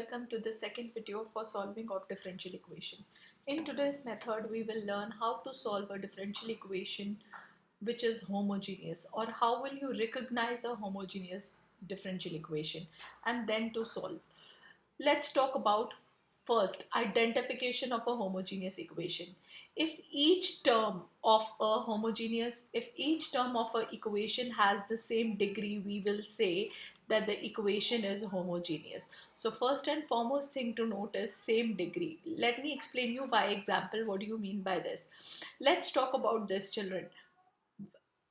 welcome to the second video for solving of differential equation. In today's method, we will learn how to solve a differential equation which is homogeneous, or how will you recognize a homogeneous differential equation and then to solve. Let's talk about first identification of a homogeneous equation. If each term of a equation has the same degree, we will say that the equation is homogeneous. So first and foremost thing to note is same degree. Let me explain you by example what do you mean by this. Let's talk about this, children.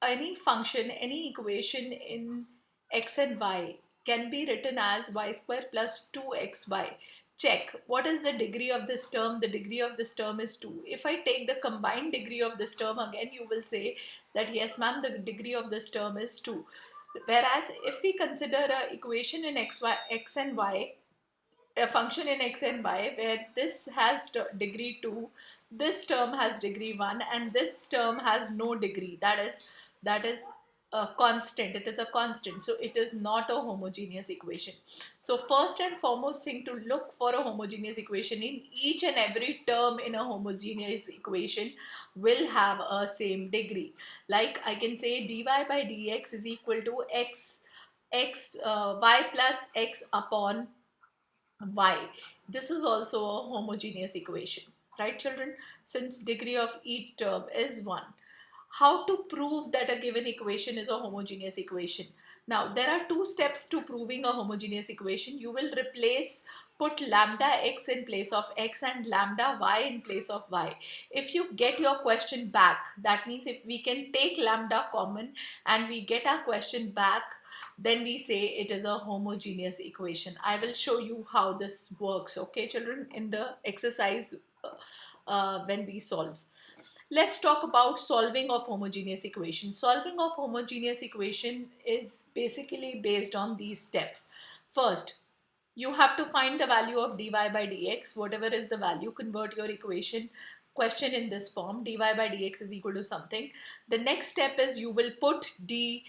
Any function, any equation in x and y can be written as y square plus 2xy. Check what is the degree of this term. The degree of this term is 2. If I take the combined degree of this term, again you will say that yes ma'am, the degree of this term is 2. Whereas if we consider a equation in x and y, a function in x and y where this has degree 2, this term has degree 1, and this term has no degree, that is a constant. It is a constant, so it is not a homogeneous equation. So first and foremost thing to look for a homogeneous equation, in each and every term in a homogeneous equation will have a same degree. Like I can say dy by dx is equal to y plus x upon y. This is also a homogeneous equation, right children? Since degree of each term is 1. How to prove that a given equation is a homogeneous equation? Now there are two steps to proving a homogeneous equation. You will put lambda x in place of x and lambda y in place of y. If you get your question back, that means if we can take lambda common and we get our question back, then we say it is a homogeneous equation. I will show you how this works, okay children, in the exercise when we solve. Let's talk about solving of homogeneous equation. Solving of homogeneous equation is basically based on these steps. First, you have to find the value of dy by dx. Whatever is the value, convert your question in this form. Dy by dx is equal to something. The next step is you will put dy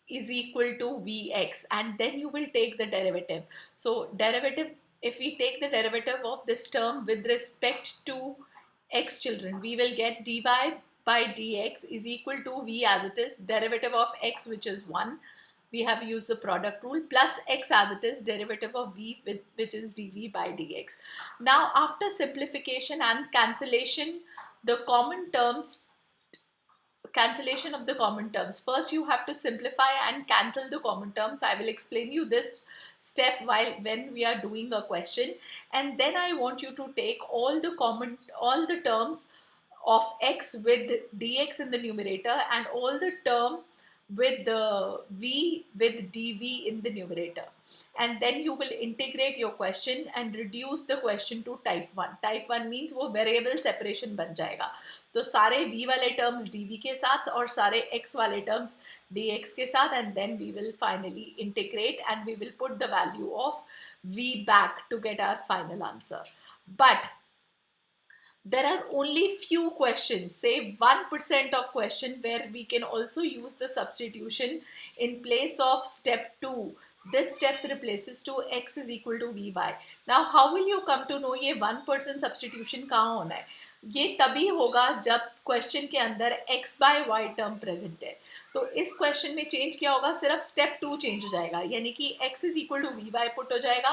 is equal to vx, and then you will take the derivative. So derivative, if we take the derivative of this term with respect to x, children, we will get dy by dx is equal to v as it is, derivative of x which is 1, we have used the product rule, plus x as it is, derivative of v which is dv by dx. Now after simplification and cancellation of the common terms, first you have to simplify and cancel the common terms. I will explain you this step when we are doing a question, and then I want you to take all the terms of x with dx in the numerator and all the term with the v with dv in the numerator, and then you will integrate your question and reduce the question to type 1. Type 1 means वो variable separation बन जाएगा. तो सारे v वाले terms dv के साथ और सारे x वाले terms dx के साथ, and then we will finally integrate and we will put the value of v back to get our final answer. But there are only few questions, say 1% of question, where we can also use the substitution in place of step 2. This steps replaces to x is equal to vy. Now how will you come to know ये 1% substitution कहाँ होना है? ये तभी होगा जब question के अंदर x by y term present है. तो इस क्वेश्चन में चेंज क्या होगा, सिर्फ स्टेप 2 चेंज हो जाएगा, यानी कि x is equal to v y put हो जाएगा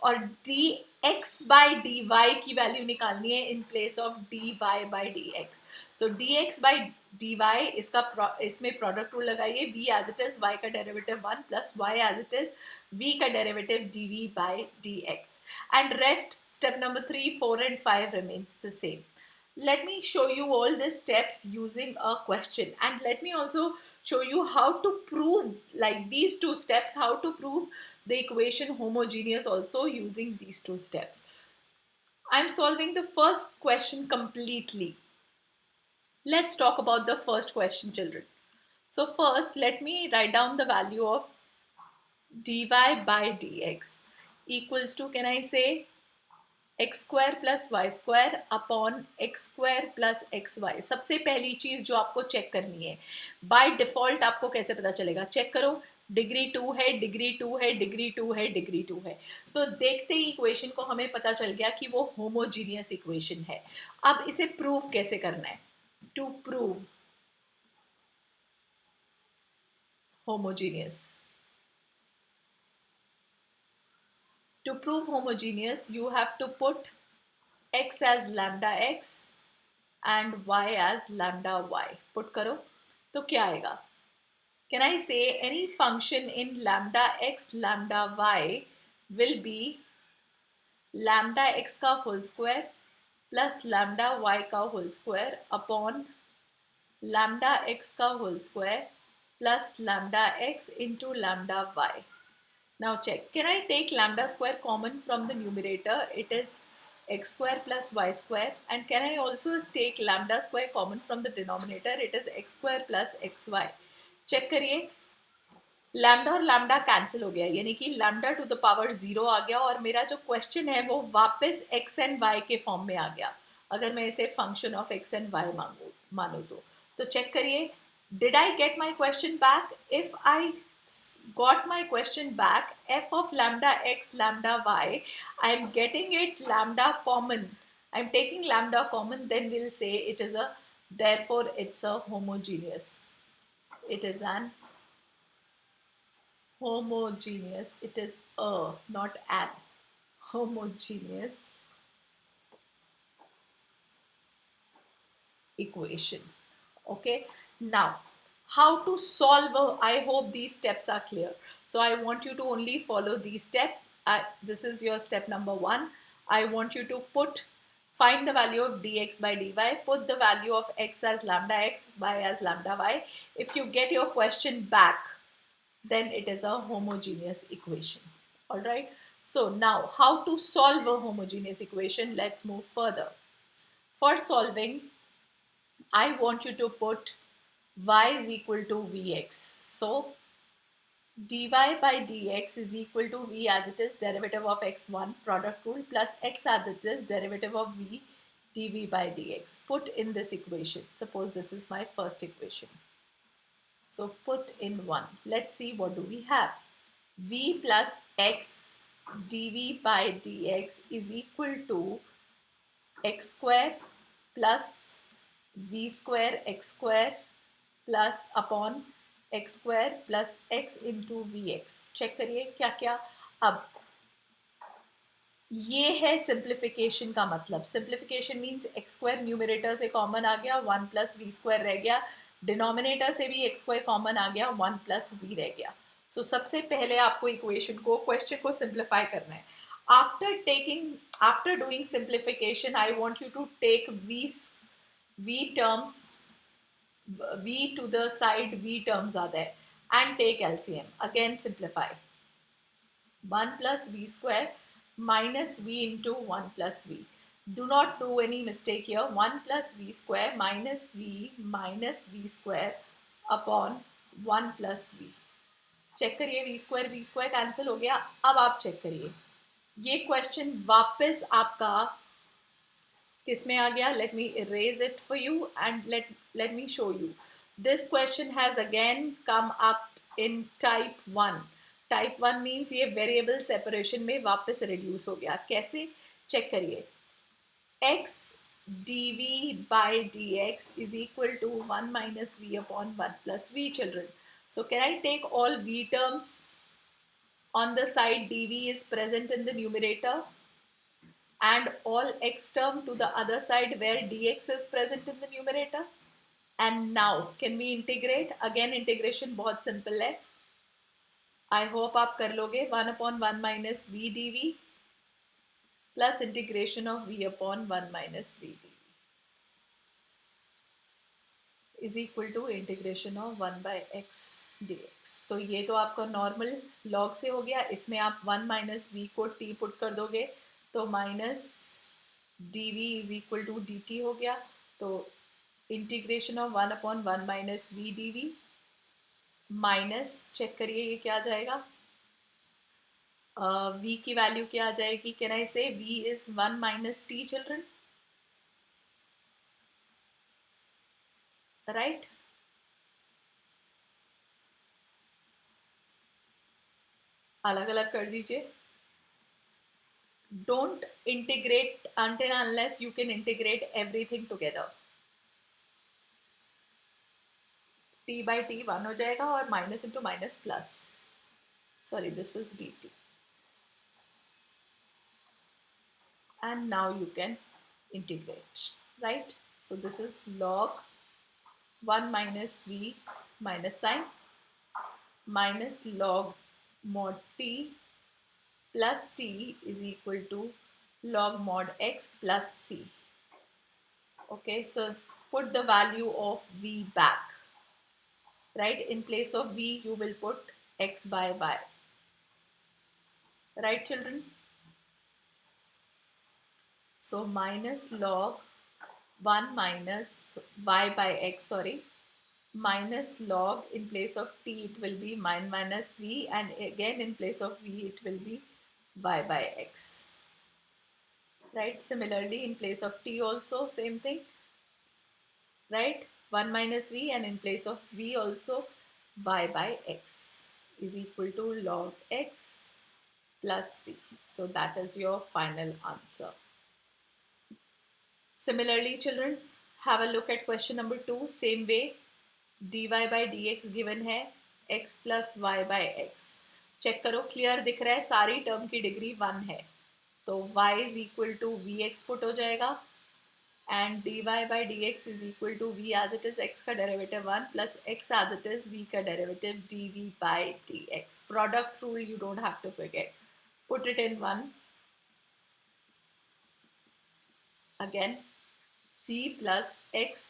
और dx बाई dy की वैल्यू निकालनी है in place of dy by dx. So dx by dy इसमें प्रोडक्ट रूल लगाइए, v as it is, y का derivative 1 plus y as it is, v का derivative dv by dx, and rest step number 3, 4 and 5 remains the same. Let me show you all the steps using a question, and let me also show you how to prove, like these two steps, how to prove the equation homogeneous also using these two steps. I'm solving the first question completely. Let's talk about the first question, children. So first let me write down the value of dy by dx equals to, can I say, x square plus y square upon x square plus x y. सबसे पहली चीज जो आपको check करनी है, by default आपको कैसे पता चलेगा, चेक करो. डिग्री 2 है, डिग्री 2 है, डिग्री 2 है, डिग्री 2 है। तो देखते ही इक्वेशन को हमें पता चल गया कि वो होमोजीनियस इक्वेशन है। अब इसे प्रूव कैसे करना है? To prove homogeneous, to prove homogeneous you have to put x as lambda x and y as lambda y. Put करो तो क्या आएगा? Can I say any function in lambda x lambda y will be lambda x का whole square plus lambda y का whole square upon lambda x का whole square plus lambda x into lambda y. Now check, can I take lambda square common from the numerator? It is x square plus y square. And can I also take lambda square common from the denominator? It is x square plus xy. Check करिए, lambda और lambda cancel हो गया, यानी कि lambda two the power 0 आ गया और मेरा जो क्वेश्चन है वो वापस x एंड y के फॉर्म में आ गया, अगर मैं इसे function of x and y मानू तो चेक करिए, did I get my question back? If I got my question back, f of lambda x lambda y, I'm getting it lambda common, I'm taking lambda common, then we'll say it is a, therefore it's a homogeneous, it is an homogeneous, it is a, not an, homogeneous equation. Okay, now how to solve I hope these steps are clear, so I want you to only follow these steps. This is your step number 1. I want you to find the value of dx by dy, put the value of x as lambda x, y as lambda y. If you get your question back, then it is a homogeneous equation. All right, so now how to solve a homogeneous equation? Let's move further. For solving, I want you to put y is equal to vx. So dy by dx is equal to v as it is, derivative of x1 product rule, plus x as it is, derivative of v dv by dx. Put in this equation. Suppose this is my first equation. So put in 1. Let's see what do we have. V plus x dv by dx is equal to x square plus v square x square plus upon x square plus x into vx. Check करिए क्या क्या. अब ये है simplification का मतलब. Simplification means x square numerator से common आ गया, 1 प्लस वी स्क्वायर रह गया, डिनोमिनेटर से भी एक्स स्क्वायर कॉमन आ गया, 1 प्लस वी रह गया. सो सबसे पहले आपको इक्वेशन को, क्वेश्चन को सिंप्लीफाई करना है. After doing simplification I want you to take v terms, v to the side, v terms are there, and take LCM. Again simplify. 1 plus v square minus v into 1 plus v. Do not do any mistake here. 1 plus v square minus v square upon 1 plus v. Check करिए, v square cancel हो गया. अब आप check करिए, ये question वापस आपका किस में आ गया? Let me erase it for you and let me show you. This question has again come up in type 1. Type 1 means ये वेरिएबल सेपरेशन में वापस रिड्यूस हो गया. कैसे? चेक करिए. x dv by dx is equal to 1 minus v upon 1 plus v, children. So can I take all v terms on the side dv is present in the numerator and all x term to the other side where dx is present in the numerator? And now can we integrate? Again integration बहुत simple है. I hope आप कर लोगे. 1 upon 1 minus v dv plus integration of v upon 1 minus v dv is equal to integration of 1 by x dx. तो ये तो आपका normal log से हो गया. इसमें आप 1 minus v को t पुट कर दोगे तो minus dv is equal to dt हो गया. तो integration of 1 upon 1 minus v dv minus, check करिए ये क्या आ जाएगा. v की वैल्यू क्या आ जाएगी? कैन आई से v is 1 minus t, children, right? अलग अलग कर दीजिए. Don't integrate until unless you can integrate everything together. t by t 1 हो जाएगा और minus into minus plus. Sorry, this was dt. And now you can integrate, right? So this is log 1 minus v minus sign minus log mod t plus t is equal to log mod x plus c. Okay, so put the value of v back, right? In place of v you will put x by y, right children? So minus log 1 minus y by x, sorry, minus log, in place of t it will be minus v, and again in place of v it will be y by x, right? Similarly in place of t also same thing, right? 1 minus v, and in place of v also y by x is equal to log x plus c. So that is your final answer. Similarly children, have a look at question number 2. Same way, dy by dx given है x plus y by x. Check करो, clear दिख रहा है, सारी term की degree 1 है, तो y is equal to v x put हो जाएगा, and dy by dx is equal to v as it is x का derivative 1 plus x as it is v का derivative dv by dx. Product rule you don't have to forget. Put it in 1 again. v plus x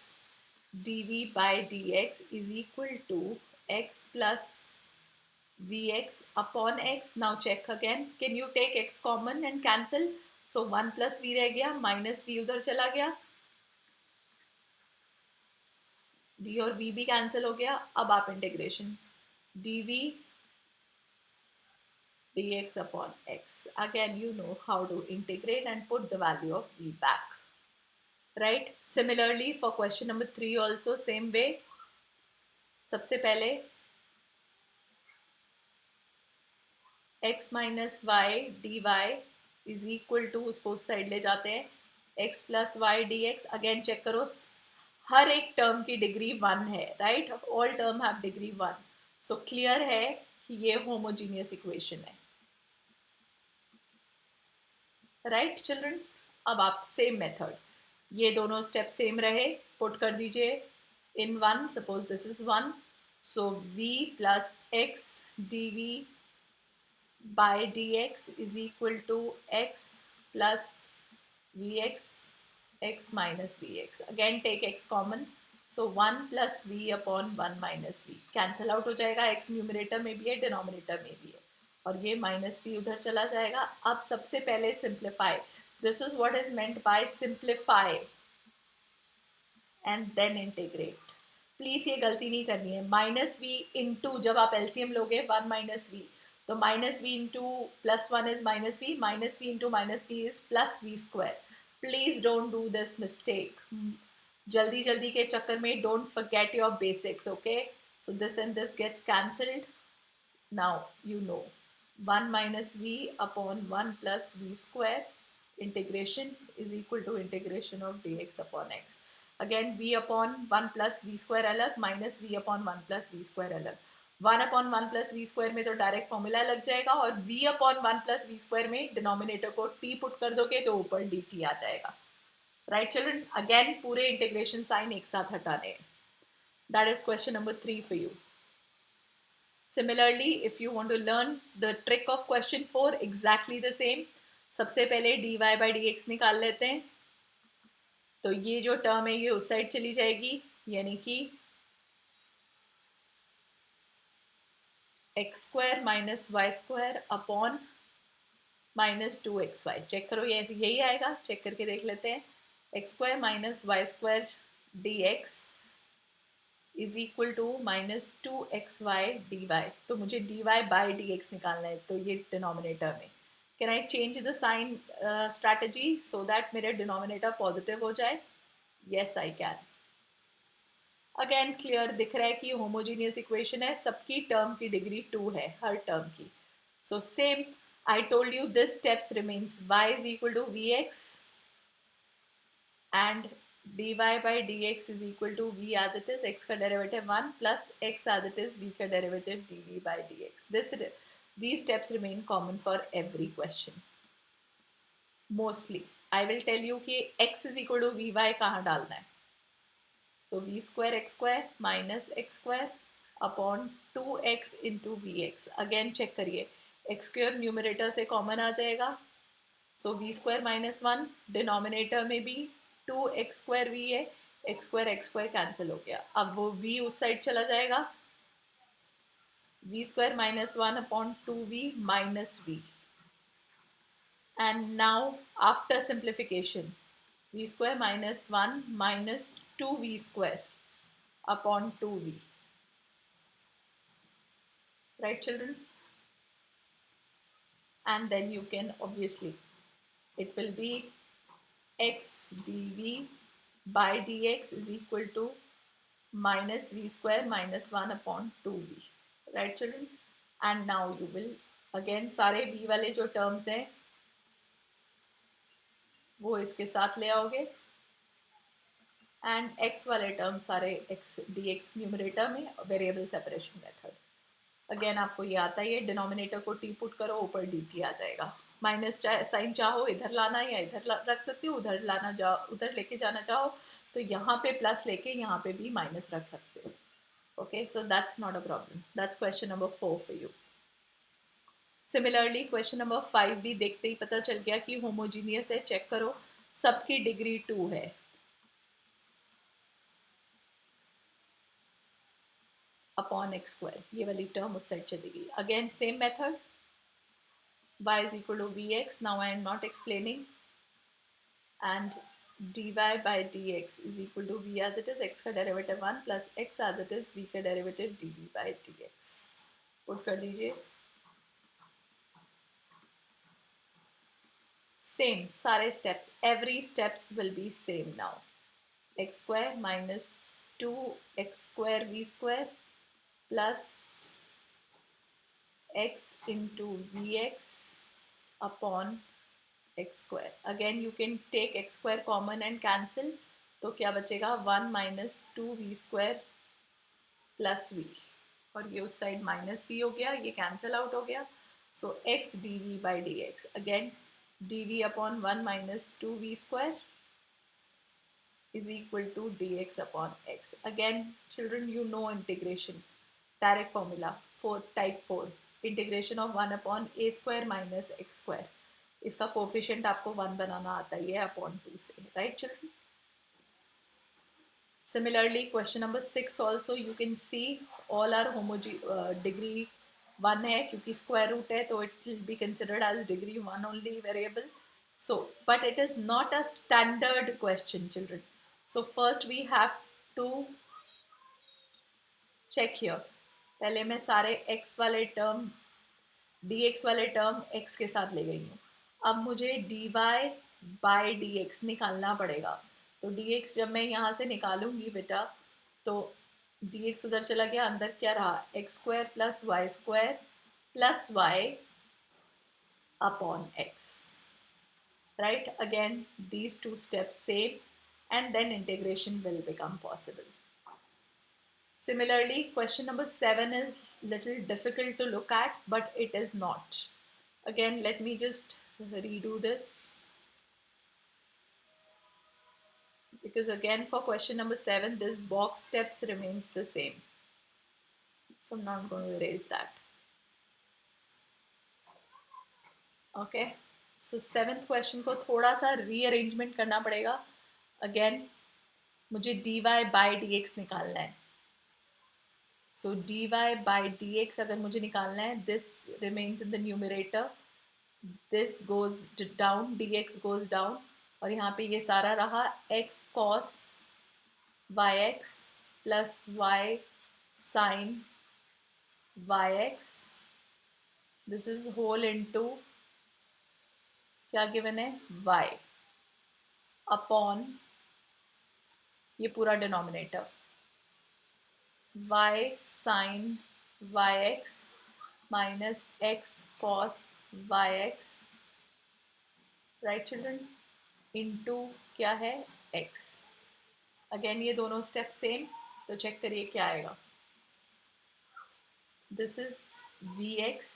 dv by dx is equal to x plus vx upon x. Now check again, can you take x common and cancel? So 1 plus v रह गया, minus v उधर चला गया, v और v भी cancel हो गया. अब आप integration dv dx upon x. Again you know how to integrate and put the value of v back, right? Similarly for question number 3 also same way. सबसे पहले x minus y d Y is equal to, उसको उस side ले जाते हैं, x plus Y d x. Again check करो, हर एक टर्म की डिग्री 1 है, right? All term have degree 1. So clear है कि ये होमोजीनियस इक्वेशन है, राइट चिल्ड्रन? अब आप सेम मेथड, ये दोनों स्टेप सेम रहे, पुट कर दीजिए in 1. Suppose this is 1, so v plus x d v by dx is equal to x plus vx, x minus vx. Again take x common, so 1 plus v upon 1 minus v. Cancel out हो जाएगा, x numerator में भी है, denominator में भी है, और ये माइनस v उधर चला जाएगा. अब सबसे पहले simplify. This is what is meant by simplify and then integrate. Please ये गलती नहीं करनी है. माइनस v इंटू, जब आप एलसीएम लोगे 1 माइनस v, तो minus v into plus 1 is minus v, minus v into minus v is plus v square. Please don't do this mistake. जल्दी जल्दी के चक्कर में don't forget your basics, okay? So this and this gets cancelled. Now you know 1 minus v upon 1 plus v square. Integration is equal to integration of d x upon x. Again v upon 1 plus v square अलग, minus v upon 1 plus v square अलग. 1 upon 1 plus v square में तो direct formula लग जाएगा, और v upon 1 plus v square में denominator को t put कर दोगे तो ऊपर dt आ जाएगा, राइट चिल्ड्रन? अगेन पूरे इंटीग्रेशन साइन एक साथ हटाने. That is question number 3 for you. Similarly if you want to learn the trick of question 4, exactly the same. सबसे पहले dy बाई डी एक्स निकाल लेते हैं, तो ये जो टर्म है ये उस साइड चली जाएगी, यानी कि x square minus y square upon minus 2xy. Check करो, ये यही आएगा, चेक करके देख लेते हैं. X square minus y square d x is equal to minus 2xy dy. तो मुझे dy बाई डी एक्स निकालना है, तो ये डिनोमिनेटर में. Can I change the sign strategy so that मेरे डिनोमिनेटर पॉजिटिव हो जाए? Yes I can. Again clear दिख रहा है कि होमोजीनियस इक्वेशन है, सबकी टर्म की डिग्री 2 है, हर टर्म की. So same, I told you this steps remains y is equal to vx and dy by dx is equal to v as it is, x का derivative 1 plus x as it is, v का derivative dv by dx. These steps remain common for every question. Mostly I will tell you कि x is equal to vy कहाँ डालना है. So v square x square minus x square upon 2x into vx. Again check करिए, x square numerator से common आ जाएगा. So v square minus 1 denominator में भी 2x square v है, x square cancel हो गया. अब वो v उस साइड चला जाएगा, v square minus 1 upon 2v minus v. And now after simplification, v square minus 1 minus 2v square upon 2v. Right, children? And then you can obviously, it will be x dv by dx is equal to minus v square minus 1 upon 2v. Right, children? And now you will again सारे v वाले जो terms हैं वो इसके साथ ले आओगे and x वाले terms सारे x dx न्यूमरेटर में, वेरिएबल सेपरेशन मेथड. अगेन आपको ये आता ही है, डिनोमिनेटर को टी पुट करो, ऊपर डी टी आ जाएगा. माइनस साइन चाहो इधर लाना या इधर रख सकते हो, उधर लेके जाना चाहो तो यहाँ पे प्लस लेके यहाँ पे भी माइनस रख सकते हो. Okay, so that's not a problem. That's question number 4 for you. Similarly question number 5 भी देखते ही पता चल गया कि होमोजीनियस है. चेक करो, सबकी डिग्री 2 है. अपॉन एक्स स्क्वायर, ये वाली टर्म उस साइड चली गई. Again same method, y is equal to vx. Now I am not explaining. And dy by dx is equal to v as it is, x का derivative 1 plus x as it is, v का derivative dv by dx. Put कर दीजिए. Same सारे steps, every steps will be same now. x square minus 2x square v square plus x into vx upon x square. Again you can take x square common and cancel. तो क्या बचेगा, 1 minus 2v square plus v, और ये उस side minus v हो गया, ये cancel out हो गया. सो x dv by dx, again dv upon 1 minus 2v square is equal to dx upon x. Again children, you know integration, direct formula for type 4, integration of 1 upon a square minus x square. इसका coefficient आपको 1 बनाना आता ही है upon 2 से. Right children? Similarly question number 6 also you can see all are degree 1 है, क्योंकि square root है तो it will be considered as degree 1 only variable. So but it is not a standard question children. So first we have to check here. पहले मैं सारे x वाले term dx वाले term x के साथ ले गई हूँ. अब मुझे dy बाय dx निकालना पड़ेगा. तो dx जब मैं यहाँ से निकालूंगी बेटा, तो dx उधर चला गया, अंदर क्या रहा, x square plus y square plus y upon x. Right? Again these two steps same, and then integration will become possible. Similarly, question number 7 is little difficult to look at, but it is not. Again, let me just redo this. Because again, for question number 7, this box steps remains the same. So I'm not going to erase that. Okay. So 7th question को थोड़ा सा rearrangement करना पड़ेगा. Again, मुझे dy by dx निकालना है. So dy by dx अगर मुझे निकालना है, this remains in the numerator, this goes down, dx goes down, और यहाँ पे ये सारा रहा x cos yx plus y sin yx. This is whole into क्या गिवन है, y अपॉन ये पूरा denominator y sin yx minus x cos yx, right children, into क्या है x। अगेन ये दोनों स्टेप सेम, तो चेक करिए क्या आएगा। This is vx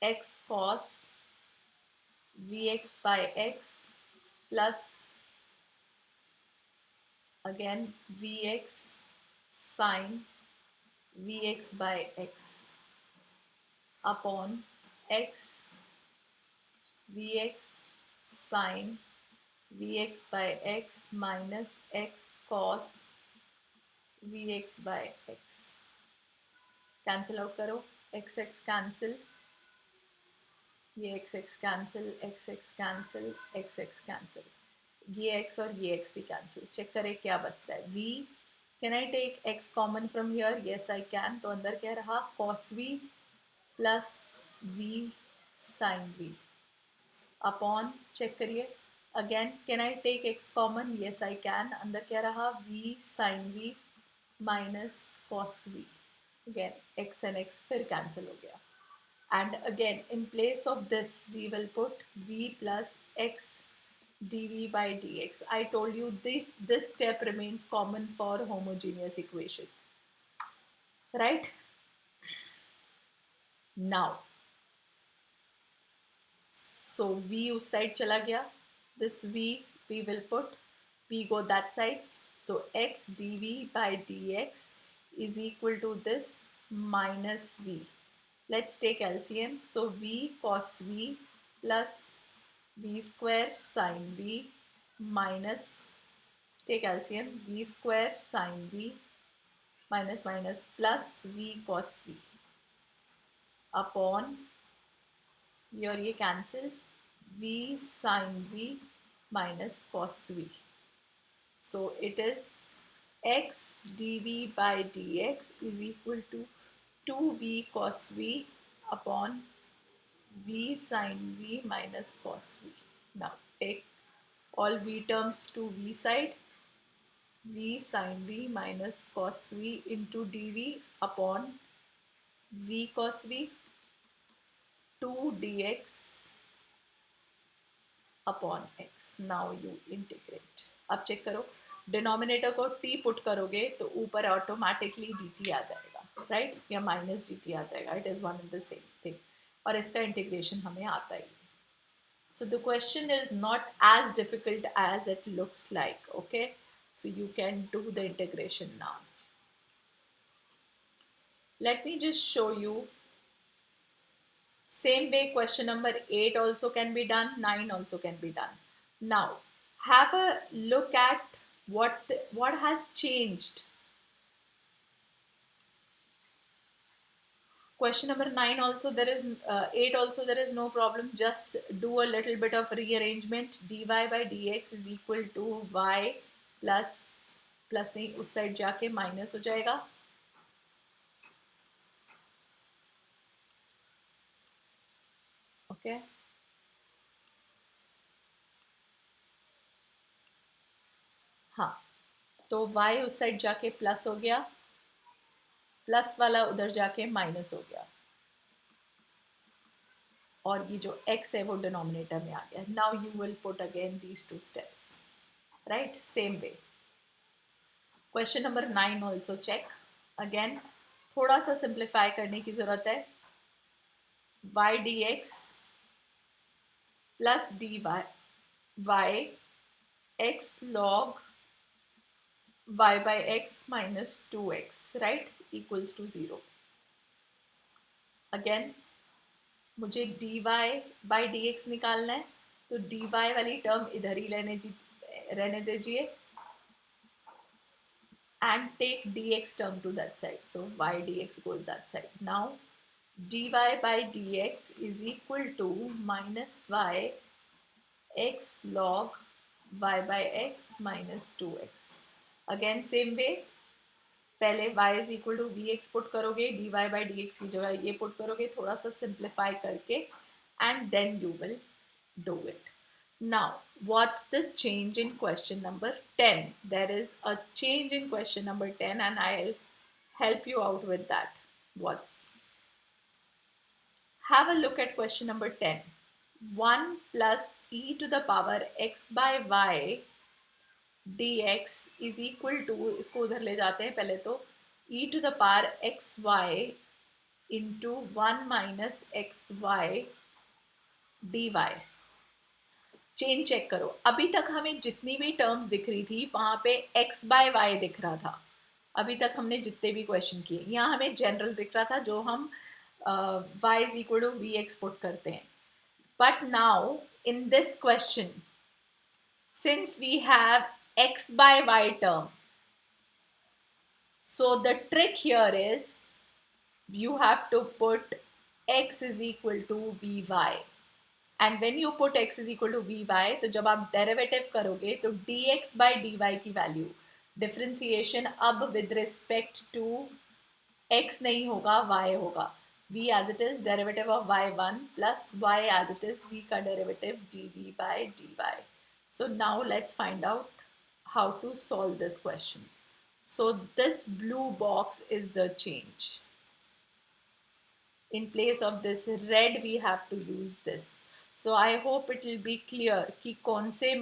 x cos vx by x plus again vx sin vx by x upon x vx sin vx by x minus x cos vx by x। Cancel out करो, x x cancel, ये x x cancel, x x cancel, x x cancel, ये x और ये x भी cancel. Check करें क्या बचता है। v, can I take x common from here? Yes I can. तो अंदर क्या रहा, cos v plus v sin v upon, check करिए again, can I take x common? Yes I can. अंदर क्या रहा, v sin v minus cos v, again x and x फिर cancel हो गया। And again in place of this we will put v plus x dv by dx. I told you this step remains common for homogeneous equation, right? Now so v उस side चला गया, this v we will put, v go that side, so x dv by dx is equal to this minus v. Let's take LCM. So v cos v plus v square sin v minus, take LCM, v square sin v minus minus plus v cos v upon, और ये cancel, v sin v minus cos v. So it is x dv by dx is equal to 2v cos v upon v sin v minus cos v. Now take all v terms to v side, v sin v minus cos v into dv upon v cos v 2 dx upon x. Now you integrate. अब check करो, denominator को t put करोगे तो ऊपर automatically dt आ जाएगा, right, या minus dt आ जाएगा, it is one in the same thing, और इसका इंटीग्रेशन हमें आता ही। So the question is not as difficult as it looks like, okay? So you can do the integration now. Let me just show you. Same way question number 8 also can be done, 9 also can be done. Now have a look at what has changed. Question number 9 also there is 8 also there is no problem, just do a little bit of rearrangement. dy by dx is equal to y plus नहीं, उस side जाके minus हो जाएगा, okay हाँ, तो y उस side जाके plus हो गया, प्लस वाला उधर जाके माइनस हो गया, और ये जो x है वो डिनोमिनेटर में आ गया। Now you will put again these two steps, right, same way. Question number 9 also check again, थोड़ा सा सिंप्लीफाई करने की ज़रूरत है। y dx plus dy y x log y by x minus 2x, right, equals to 0. Again मुझे dy by dx निकालना है, तो dy वाली टर्म इधर ही रहने दीजिए, and take dx term to that side, so y dx goes that side. Now dy by dx is equal to minus y x log y by x minus 2x. Again same way, पहले y is equal to vx put करोगे, dy by dx की जगह ये put करोगे, थोड़ा सा simplify करके, and then you will do it. Now what's the change in question number 10? There is a change in question number 10 and I'll help you out with that. What's Have a look at question number 10. 1 plus e to the power x by y dx is equal to, इसको उधर ले जाते हैं पहले तो, e to the power x y into 1 minus x y d y. Chain check करो. अभी तक हमें जितनी भी टर्म्स दिख रही थी वहां पे x बाय वाई दिख रहा था. अभी तक हमने जितने भी क्वेश्चन किए यहाँ हमें जनरल दिख रहा था जो हम y is equal to v x put करते हैं. But now in this question since we have x by y term, so the trick here is you have to put x is equal to vy. And when you put x is equal to v y, तो जब आप derivative करोगे तो dx by D y की value differentiation अब with respect to x नहीं होगा, y होगा. v as it is derivative of y1 plus y as it is v का derivative dv by dy. So now let's find out how to solve this question. So this blue box is the change. In place of this red we have to use this. So I hope it will be clear कि कौन से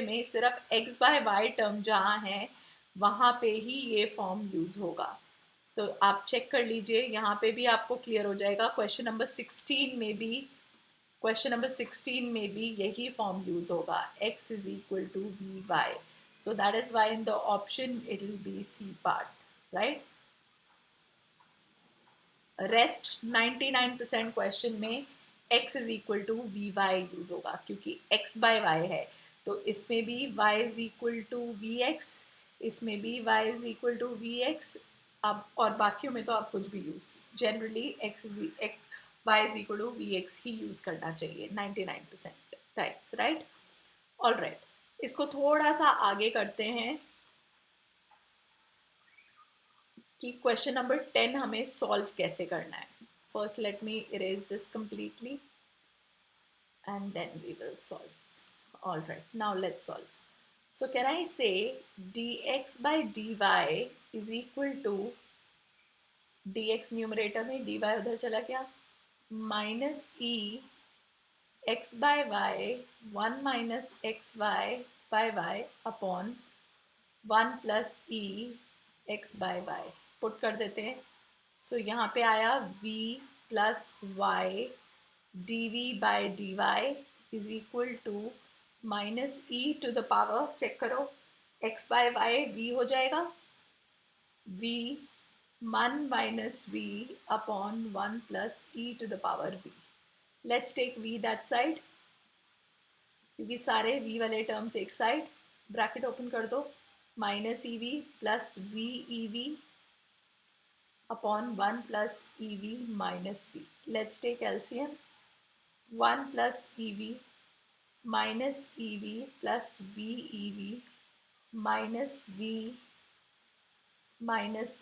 में सिर्फ x by y term जहाँ है वहाँ पे ही ये फॉर्म यूज होगा. तो आप चेक कर लीजिए, यहाँ पे भी आपको क्लियर हो जाएगा. क्वेश्चन नंबर 16 में भी यही फॉर्म यूज होगा, x is equal to vy. So that is why in the option it will be C part, right? Rest 99% question में x is equal to v y use होगा क्योंकि x by Y है. तो इसमें भी y is equal to v x, इसमें भी y is equal to v x. अब और बाकियों में तो आप कुछ भी use, generally y is equal to v x ही यूज करना चाहिए 99% टाइम्स, राइट? ऑल राइट, इसको थोड़ा सा आगे करते हैं कि क्वेश्चन नंबर 10 हमें सॉल्व कैसे करना है. First let me erase this completely and then we will solve. All right, now let's solve. So can I say dx by D Y is equal to dx numerator में, dy उधर चला गया, minus E X by Y 1 minus x Y by Y upon 1 plus E X by Y. Put कर देते हैं. So यहाँ पे आया v plus Y D we by D Y is equal to minus e to the power, check करो, x by y v हो जाएगा, v 1 minus v upon 1 plus e to the power v. Let's take v that side क्योंकि सारे v वाले terms एक side. Bracket open कर दो, minus e v plus v e v upon 1 plus E v minus v. Let's take LCM. 1 plus E v minus e v plus v e v minus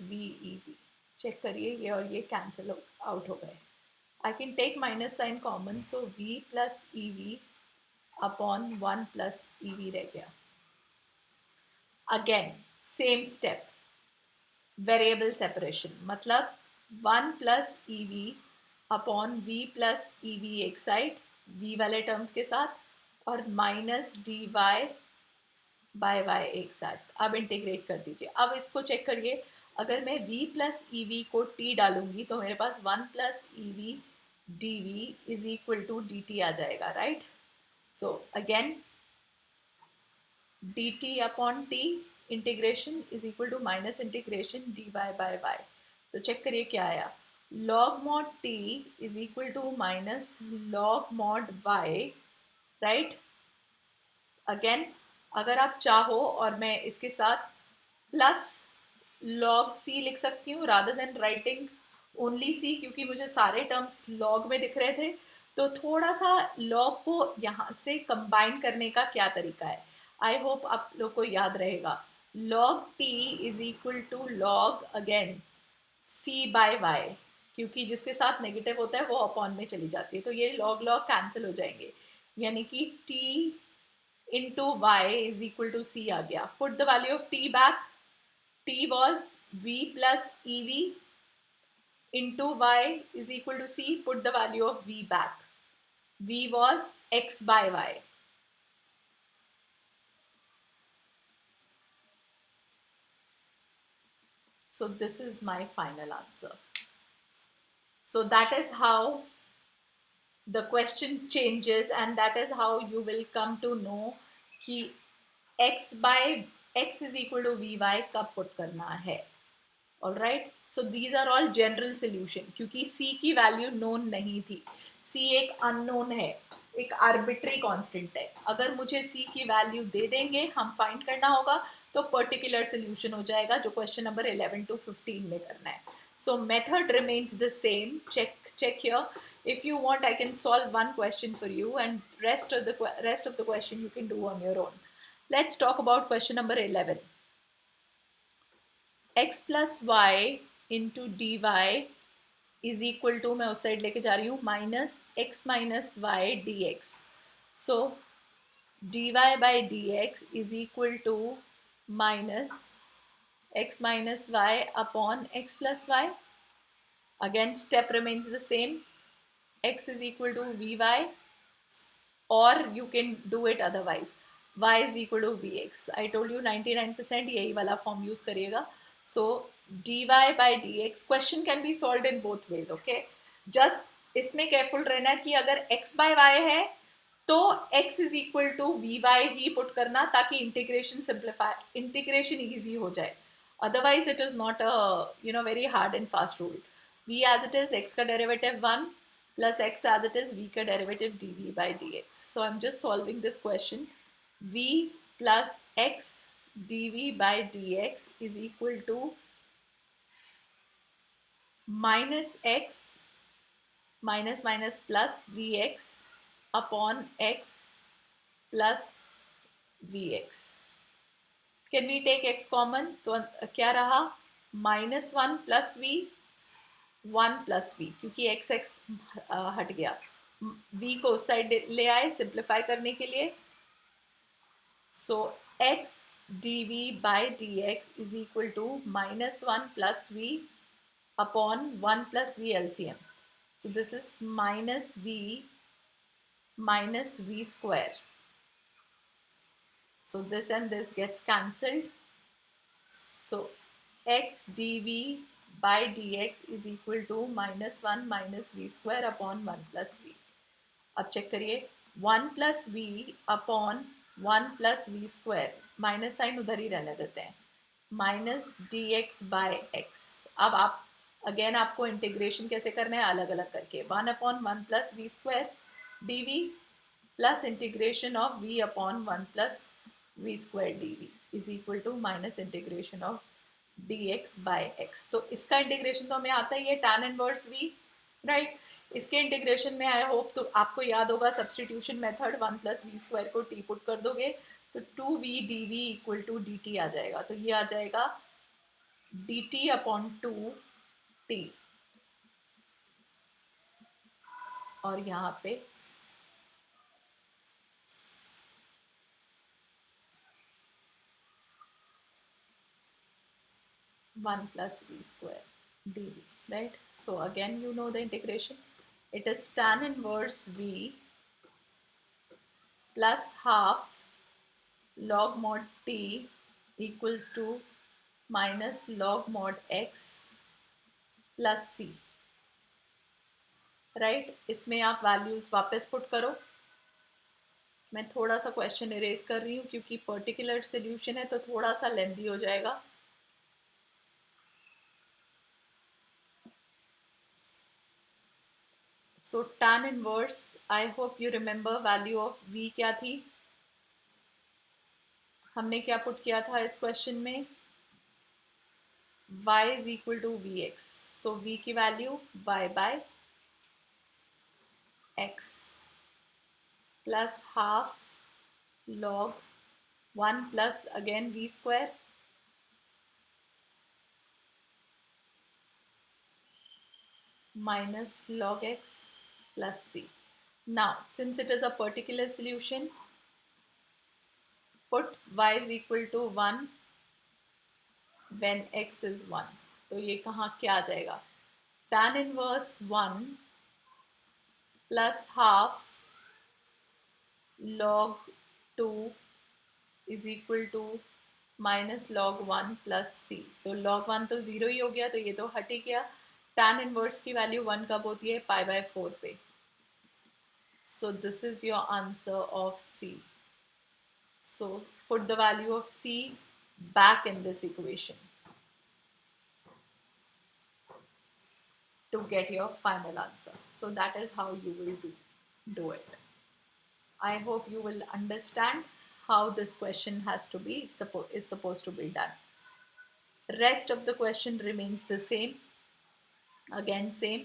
v e v. Check करिए, ये और ये cancel out हो गए. I can take minus sign common, so v plus E v upon 1 plus E v रह गया. Again same step, variable separation, मतलब 1 plus ई v upon v plus ई v एक साइड v वाले टर्म्स के साथ, और minus d Y by y एक साथ. अब इंटीग्रेट कर दीजिए. अब इसको चेक करिए, अगर मैं v प्लस ई वी को t डालूंगी तो मेरे पास 1 plus E V D we is equal to D T आ जाएगा, right? So again D T upon T integration is equal to minus integration D Y by Y. तो check करिए क्या आया, log mod T is equal to minus log mod Y, right? Again अगर आप चाहो और मैं इसके साथ प्लस लॉग सी लिख सकती हूँ रादर देन राइटिंग ओनली सी, क्योंकि मुझे सारे टर्म्स लॉग में दिख रहे थे. तो थोड़ा सा लॉग को यहाँ से कंबाइन करने का क्या तरीका है, आई होप आप लोग को याद रहेगा. Log t is equal to log again c by y, क्योंकि जिसके साथ नेगेटिव होता है वो अपॉन में चली जाती है, तो ये लॉग लॉग कैंसिल हो जाएंगे, यानी कि T into y is equal to c आ गया. Put the value of t back. T was v plus ev into y is equal to c, put the value of v back. V was x by y. So this is my final answer. So that is how the question changes, and that is how you will come to know कि x by x is equal to vy कब put करना है. All right. So these are all general solution, क्योंकि c की value known नहीं थी. c एक unknown है, एक arbitrary constant है. अगर मुझे c की वैल्यू दे देंगे, हम फाइंड करना होगा, तो पर्टिकुलर सोल्यूशन हो जाएगा, जो क्वेश्चन नंबर 11 to 15 में करना है. So method remains the same. Check here. If you want, I can solve one question for you, and rest of the question you can do on your own. Let's talk about question number 11. x plus y into dy is equal to, मैं उस side लेके जा रही हूँ, minus x minus y d x. So dy by dx is equal to minus x minus y upon x plus y. Again, step remains the same. X is equal to vy, or you can do it otherwise. Y is equal to vx. I told you 99% यही वाला form use करिएगा. So dy by dx question can be solved in both ways. Okay, just इसमें careful रहना कि अगर x by y है तो x is equal to vy he put करना, ताकि इंटीग्रेशन इजी हो जाए. Otherwise it is not a very hard and fast rule. V as it is, x का derivative 1 plus x as it is, v का derivative dv by dx. So I'm just solving this question. V plus x dv by dx is equal to minus x minus minus plus vx upon x plus vx. Can we take x common? तो क्या रहा? minus 1 plus v, 1 plus we, क्योंकि x x हट गया, v को उस side ले आए सिंप्लीफाई करने के लिए. So x dv by d x is equal to minus 1 plus v upon 1 plus v LCM. So this is minus v square. So this and this gets cancelled. So x dv by dx is equal to minus 1 minus v square upon 1 plus v. अब check करिए, 1 plus v upon 1 plus v square, minus sign उधर ही रहने देते हैं, minus d x by x. अब आप again आपको इंटीग्रेशन कैसे करना है, अलग अलग करके. 1 upon 1 plus v square d v plus integration of v upon 1 plus v square d we is equal to minus integration of d x by x. तो इसका इंटीग्रेशन तो हमें आता ही है, tan इनवर्स v, राइट. इसके integration में I hope तो आपको याद होगा substitution method, 1 plus v square को टी पुट कर दोगे तो 2v d v equal to D T आ जाएगा. तो ये आ जाएगा डी टी अपॉन 2t, और यहाँ पे 1 plus v square dv, right? So again you know the integration. It is tan inverse v plus half log mod t equals to minus log mod x plus c, right? इसमें आप values वापस put करो. मैं थोड़ा सा question erase कर रही हूँ क्योंकि पर्टिकुलर सोल्यूशन है तो थोड़ा सा लेंथी हो जाएगा. So tan inverse, I hope you remember value of v क्या थी, हमने क्या पुट किया था इस क्वेश्चन में, y is equal to vx. So v की value y by x plus half log 1 plus again v square minus log x plus c. Now since it is a particular solution, put y is equal to 1 when x is 1. तो ये कहाँ क्या आ जाएगा, tan inverse 1 plus half log 2 is equal to minus log 1 plus C. तो log 1 तो zero ही हो गया, तो ये तो हट ही गया. tan इनवर्स की वैल्यू 1 कब होती है? पाई बाय 4 पे. So this is your answer of C. So put the value of C back in this equation to get your final answer. So that is how you will do it. I hope you will understand how this question is supposed to be done. Rest of the question remains the same. Again same.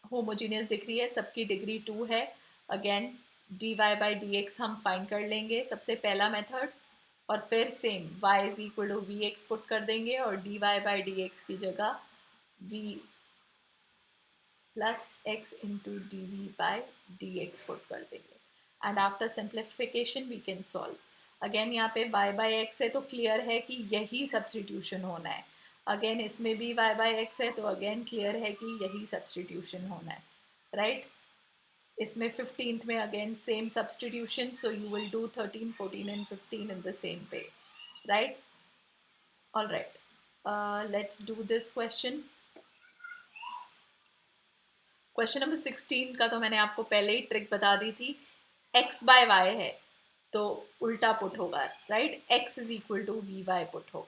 Homogeneous दिख रही है, सबकी degree 2 है. Again dy by d x हम find कर लेंगे सबसे पहला मेथड, और फिर same y is equal to v x put कर देंगे और dy बाई डी एक्स की जगह v plus x into d we by d x put कर देंगे. And after simplification we can solve. Again यहाँ पे y बाई एक्स है तो क्लियर है कि यही सब्सटीट्यूशन होना है. अगेन इसमें भी y बाई एक्स है तो अगेन क्लियर है कि यही सब्सटीट्यूशन होना है, राइट. इसमें 15th में again same substitution, so you will do 13, 14 and 15 in the same way, right. All right, let's do this question. Question number 16 का तो मैंने आपको पहले ही ट्रिक बता दी थी. x बाय वाई है तो उल्टा पुट होगा, right. x is equal to v y put होगा.